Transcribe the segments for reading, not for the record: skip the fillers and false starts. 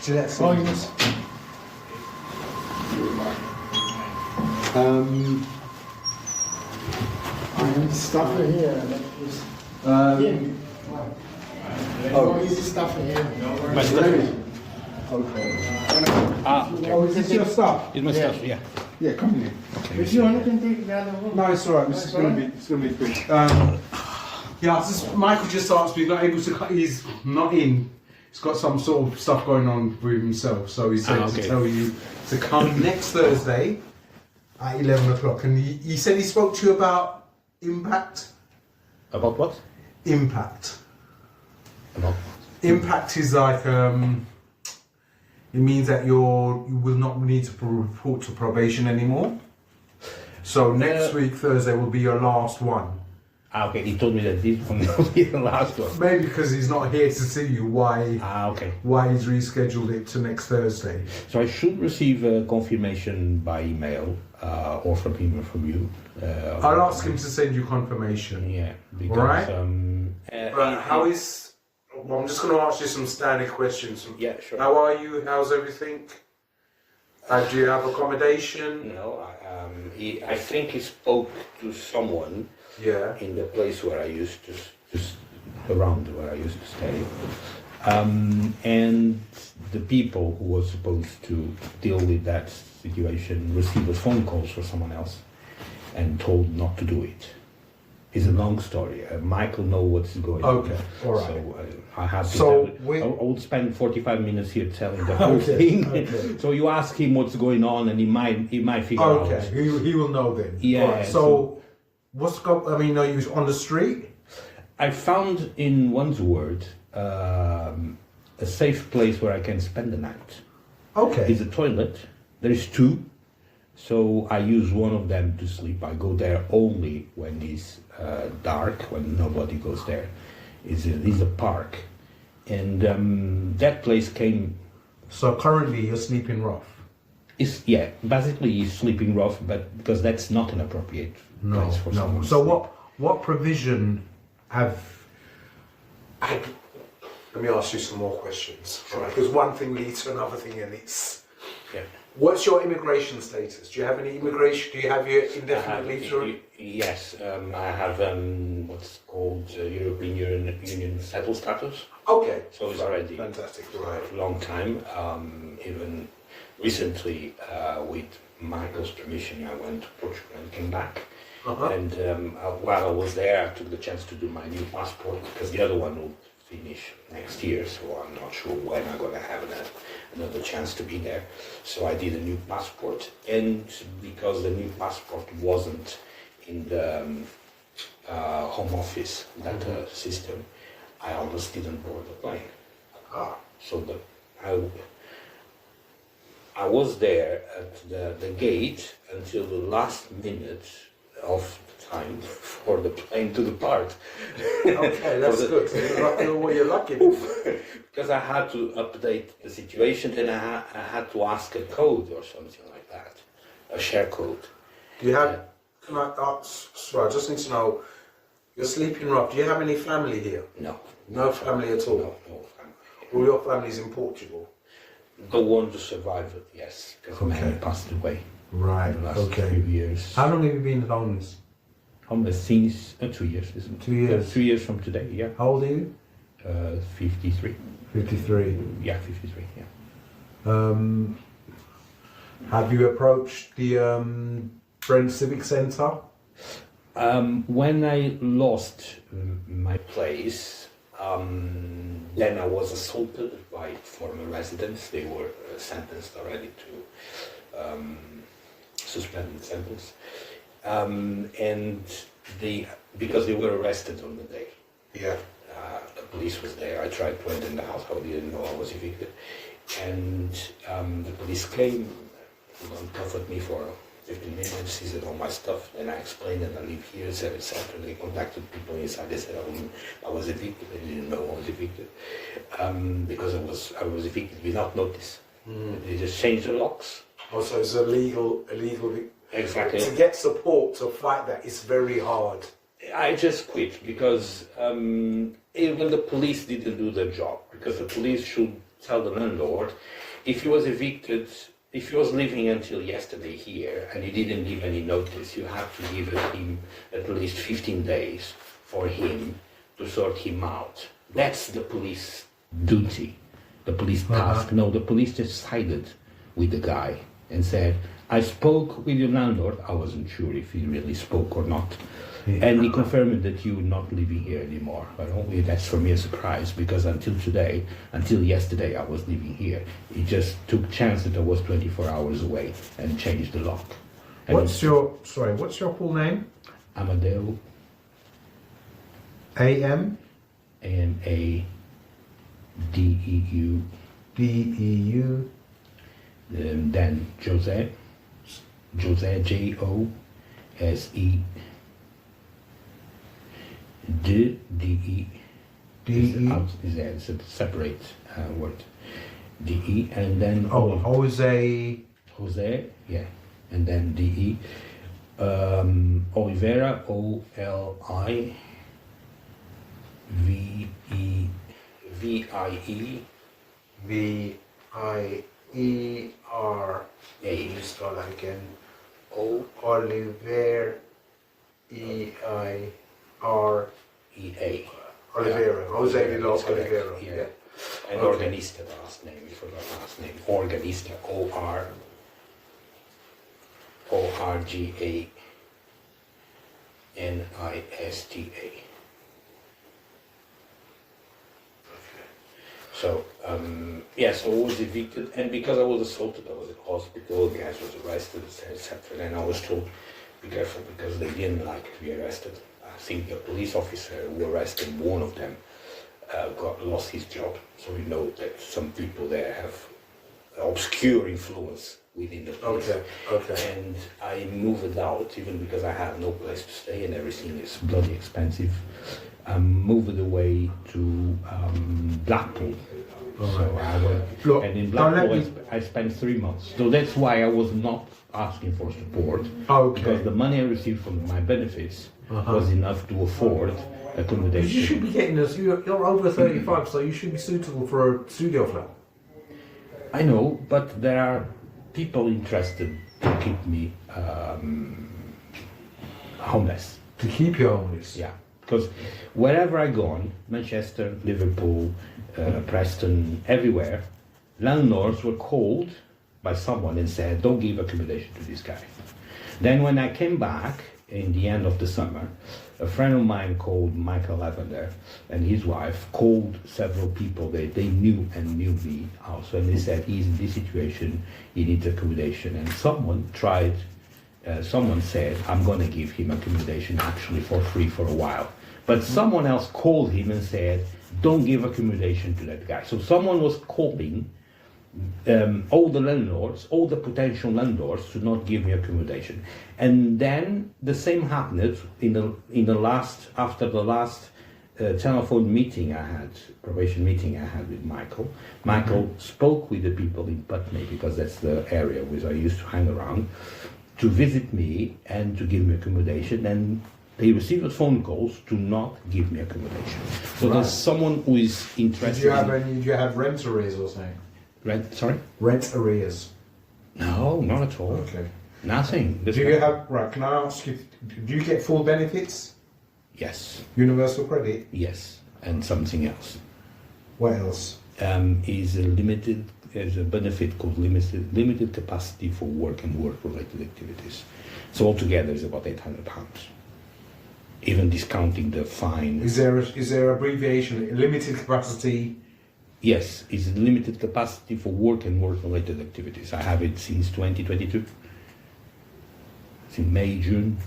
Gillette Oh, scissors. yes. Stuff it here. Here. Oh, easy stuff in here. My stuff. Okay. Okay. Oh, is this your stuff? It's my stuff, yeah. Yeah, come in here. If you want, you can take the other one. No, it's alright. This is going to be quick. Yeah, Michael just asked me. He's not able to. He's not in. He's got some sort of stuff going on with himself, so he said to tell you to come next Thursday at 11 o'clock. And he said he spoke to you about impact. About what? Impact. About what? Impact is like it means that you will not need to report to probation anymore. So next week Thursday will be your last one. Okay, he told me that this one will be the last one. Maybe because he's not here to see you. Why? Okay. Why he's rescheduled it to next Thursday? So I should receive a confirmation by email or from him or from you. I'll ask him to send you confirmation. Yeah. Because, All right. How is? Well, I'm just going to ask you some standard questions. Yeah, sure. How are you? How's everything? Do you have accommodation? No, I think he spoke to someone. Yeah. In the place where I used to, just around where I used to stay. And the people who were supposed to deal with that situation received a phone calls from someone else and told not to do it. It's a long story. Michael knows what's going on. Okay, all right. So I have to So tell it. I would spend 45 minutes here telling the whole Okay, thing. okay. So you ask him what's going on and he might figure out. Okay, he will know then. Yeah, All right, so are you on the street? I found in Wandsworth a safe place where I can spend the night. Okay. It's a toilet. There is two, so I use one of them to sleep. I go there only when it's dark, when nobody goes there. It's a park, and that place came. So currently you're sleeping rough. Basically he's sleeping rough, but because that's not an appropriate place for someone. So what provision have? Let me ask you some more questions, right? Because one thing leads to another thing, and it's. Yeah. What's your immigration status? Do you have any immigration? Do you have your indefinite leave to? Yes, I have what's called European Union settled status. Okay. So it's already fantastic, right? For a long time. Even recently, with Michael's permission, I went to Portugal and came back. Uh-huh. And while I was there, I took the chance to do my new passport because the other one will finish next year, so I'm not sure when I'm going to have another chance to be there. So I did a new passport, and because the new passport wasn't in the home office data system, I almost didn't board the plane. So I was there at the gate until the last minute of the time for the plane to depart. Okay, that's good. You're lucky. Because I had to update the situation, and I had to ask a code or something like that, a share code. Do you have? Can I ask? Sorry, I just need to know. You're sleeping rough. Do you have any family here? No. No family at all. No family. All your family's in Portugal. The one to survive it, yes, because many passed away. Right. In the last few years. How long have you been homeless? Homeless since 2 years, isn't it? 2 years. 2 years from today, yeah. How old are you? 53. 53. Yeah, 53. Yeah. Have you approached the Brent Civic Centre? When I lost my place, then I was assaulted by former residents. They were sentenced already to suspended sentence, and because they were arrested on the day. Yeah. The police was there. I tried to enter the house. I didn't know I was evicted, and the police came, uncovered me for 15 minutes, seized all my stuff, and I explained that I live here, etc. They contacted people inside. They said I was evicted. They didn't know I was evicted because I was evicted without notice. They just changed the locks. Also, it's illegal. Exactly. To get support to fight that, it's very hard. I just quit because even the police didn't do their job, because the police should tell the landlord, if he was evicted, if he was living until yesterday here and he didn't give any notice, you have to give him at least 15 days for him to sort him out. That's the police duty, the police task. No, the police just sided with the guy and said, I spoke with your landlord. I wasn't sure if he really spoke or not. And he confirmed that you're not living here anymore. But only that's for me a surprise, because until yesterday, I was living here. He just took chance that I was 24 hours away and changed the lock. And What's your full name? Amadeu. A-M? A-M-A-D-E-U. D-E-U. Then Jose, J-O-S-E, D-E, D-E. it's a separate word, D-E, and then Jose. Jose, yeah, and then D-E, Oliveira, O-L-I-V-E, V-I-E, V-I-E-R-A. Start that again. Oliver. E-I-R. E-A. Oliveira. Jose That's correct, Oliveira. yeah. And Okay. Organista, the last name, we forgot the last name. Organista, O-R-G-A-N-I-S-T-A. So, so I was evicted, and because I was assaulted, I was in hospital, the guy was arrested, etc. And I was told, be careful, because they didn't like to be arrested. I think the police officer who arrested one of them lost his job. So we know that some people there have obscure influence within the police. Okay. And I moved out, even because I have no place to stay and everything is bloody expensive. I moved away to Blackpool. So I went, and in Blackpool I spent 3 months. So that's why I was not asking for support. Okay. Because the money I received from my benefits was enough to afford accommodation. You should be getting this. You're over 35, so you should be suitable for a studio flat. I know, but there are people interested to keep me homeless. To keep you homeless. Yeah, because wherever I go on, Manchester, Liverpool, Preston, everywhere, landlords were called by someone and said, don't give accommodation to this guy. Then when I came back in the end of the summer, a friend of mine called Michael Lavender and his wife called several people they knew me also, and they said, he's in this situation, he needs accommodation. And someone said, I'm going to give him accommodation actually for free for a while. But someone else called him and said, don't give accommodation to that guy. So someone was calling all the landlords, all the potential landlords, to not give me accommodation. And then the same happened after the last telephone meeting I had, probation meeting I had with Michael. Michael spoke with the people in Putney, because that's the area where I used to hang around, to visit me and to give me accommodation. And they received phone calls to not give me accommodation. So there's someone who is interested. Did you have rent arrears or something? Sorry? Rent arrears. No, not at all. Okay. Nothing. Do you have, can I ask you, do you get full benefits? Yes. Universal credit? Yes. And something else. What else? Is a benefit called limited capacity for work and work-related activities. So altogether it's about £800. Even discounting the fine. Is there abbreviation? Limited capacity? Yes, it's limited capacity for work and work-related activities. I have it since 2022. It's in May, June,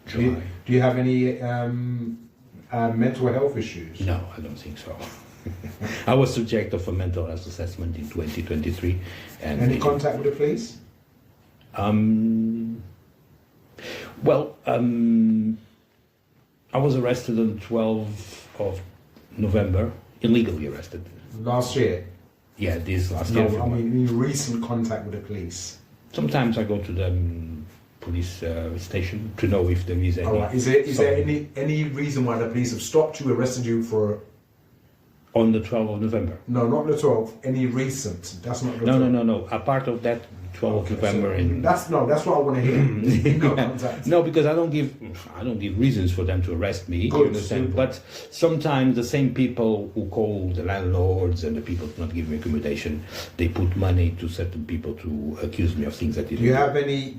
July. Do you have any mental health issues? No, I don't think so. I was subject of a mental health assessment in 2023. And any contact with the police? I was arrested on 12th of November, illegally arrested. Last year? Yeah, this last year. No, I mean in recent contact with the police. Sometimes I go to the police station to know if there is any. All right. Is there any reason why the police have stopped you, arrested you for On the 12th of November. No, not the 12th. Any recent? That's not the No, 12th. no. A part of that 12th of November. That's what I want to hear. No contact. No, because I don't give reasons for them to arrest me. Good, You understand? super. But sometimes the same people who call the landlords and the people not giving me accommodation, they put money to certain people to accuse me of things that Do you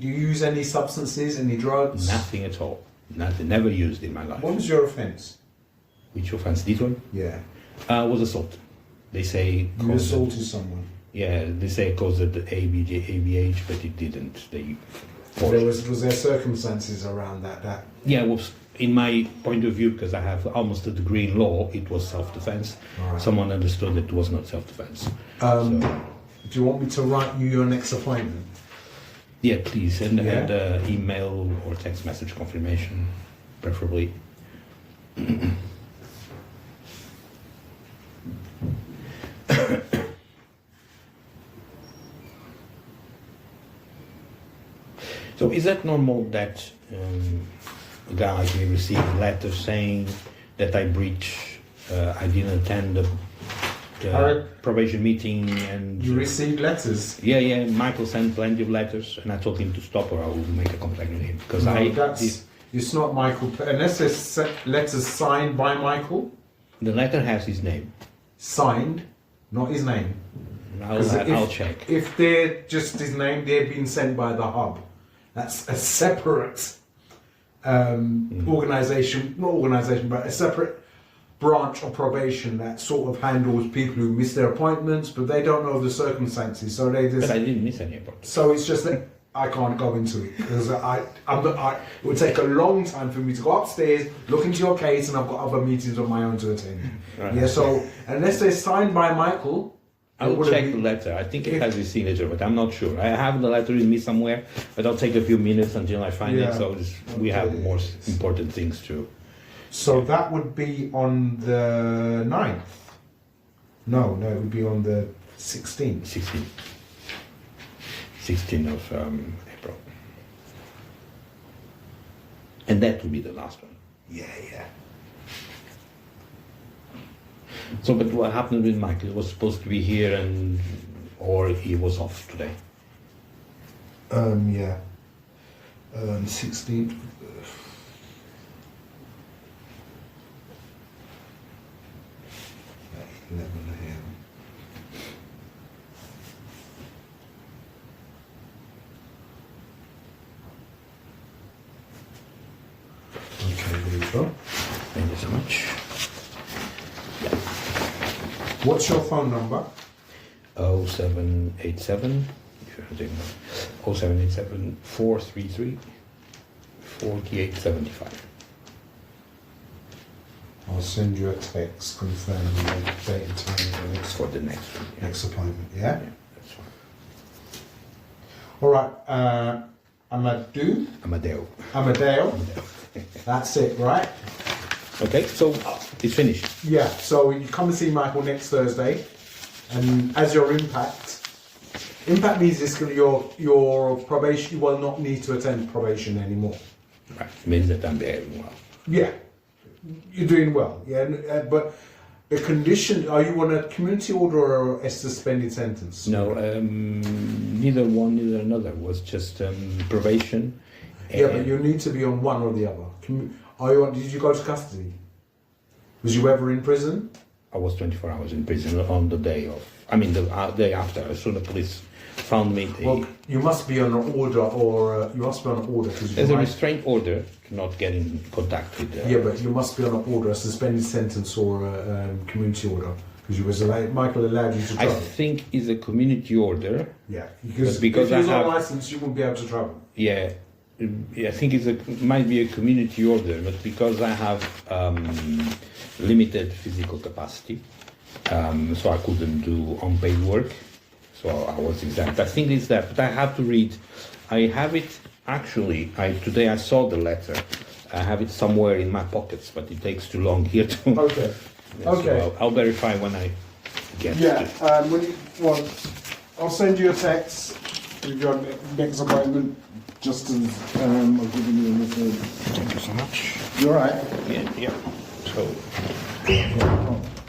use any substances, any drugs? Nothing at all. Nothing. Never used in my life. What was your offence? Which offense? This one? Yeah. Was assault. They say You assaulted someone. Yeah, they say it caused the ABH, but it didn't. They Was there circumstances around that? Yeah, it was, in my point of view, because I have almost a degree in law, it was self-defense. Right. Someone understood that it was not self-defense. Do you want me to write you your next appointment? Yeah, please, and Yeah. email or text message confirmation, preferably. So is that normal that a guy like me receive letters saying that I I didn't attend the probation meeting and... You received letters? Yeah, Michael sent plenty of letters and I told him to stop or I will make a complaint with him. Because it's not Michael, unless there's letters signed by Michael. The letter has his name. Signed, not his name. I'll check. If they're just his name, they've been sent by the hub. That's a separate organisation, not organisation, but a separate branch of probation that sort of handles people who miss their appointments, but they don't know the circumstances. So they just. But I didn't miss any appointments. So it's just that I can't go into it because it would take a long time for me to go upstairs, look into your case, and I've got other meetings of my own to attend. Right. Yeah. So unless they're signed by Michael. I will check the letter. I think it has his signature, but I'm not sure. I have the letter with me somewhere, but I'll take a few minutes until I find it. So we have more important things to. So that would be on the 9th. No, it would be on the 16th. 16th of April. And that will be the last one. Yeah. So, but what happened with Michael? He was supposed to be here, or he was off today. 16th. 11 a.m. Okay, there you go. Thank you so much. What's your phone number? 0787, if you're doing 0787 433 4875. I'll send you a text confirming the date and time For the next one. Yeah. next appointment, yeah? Yeah, that's fine. All right, Amadeu. Amadeu. That's it, right? Okay, so it's finished. Yeah, so you come and see Michael next Thursday, and as your impact means this your probation, you will not need to attend probation anymore. Right, means that I'm behaving well. Yeah, you're doing well. Yeah, but the condition: are you on a community order or a suspended sentence? No, neither one, neither another. Was just probation. Yeah, but you need to be on one or the other. Are you on? Did you go to custody? Was you ever in prison? I was 24 hours in prison on the day of. I mean, the day after. As soon as the police found me. Well, you must be on an order, or you must be on an order because there's a restraint order, not get in contact with. Yeah, but you must be on an order, a suspended sentence or a community order, because you was Michael allowed you to travel. I think it's a community order. Yeah, because if you was I have on license, you wouldn't be able to travel. Yeah. I think it might be a community order, but because I have limited physical capacity, so I couldn't do unpaid work, so I was exempt. I think it's that, but I have to read. I have it actually. Today I saw the letter. I have it somewhere in my pockets, but it takes too long here to. Okay. Okay. So I'll verify when I get. Yeah. I'll send you a text with your next appointment. Just as I'll give you a little. Thank you so much. You alright? Yeah. So.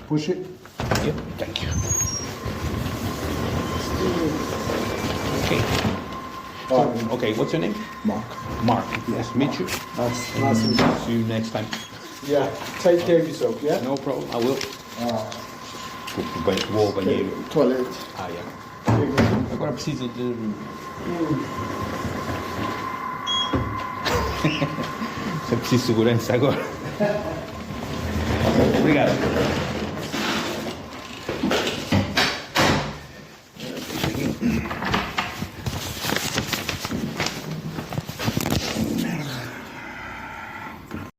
Push it. Yep, thank you. Okay. Okay, what's your name? Mark. Mark. Nice to meet you. Nice to meet you. See you next time. Yeah, take care of yourself, yeah? No problem, I will. Vou ao banheiro. Toilette. Ah, yeah. Agora preciso de. Você precisa de segurança agora. Obrigado.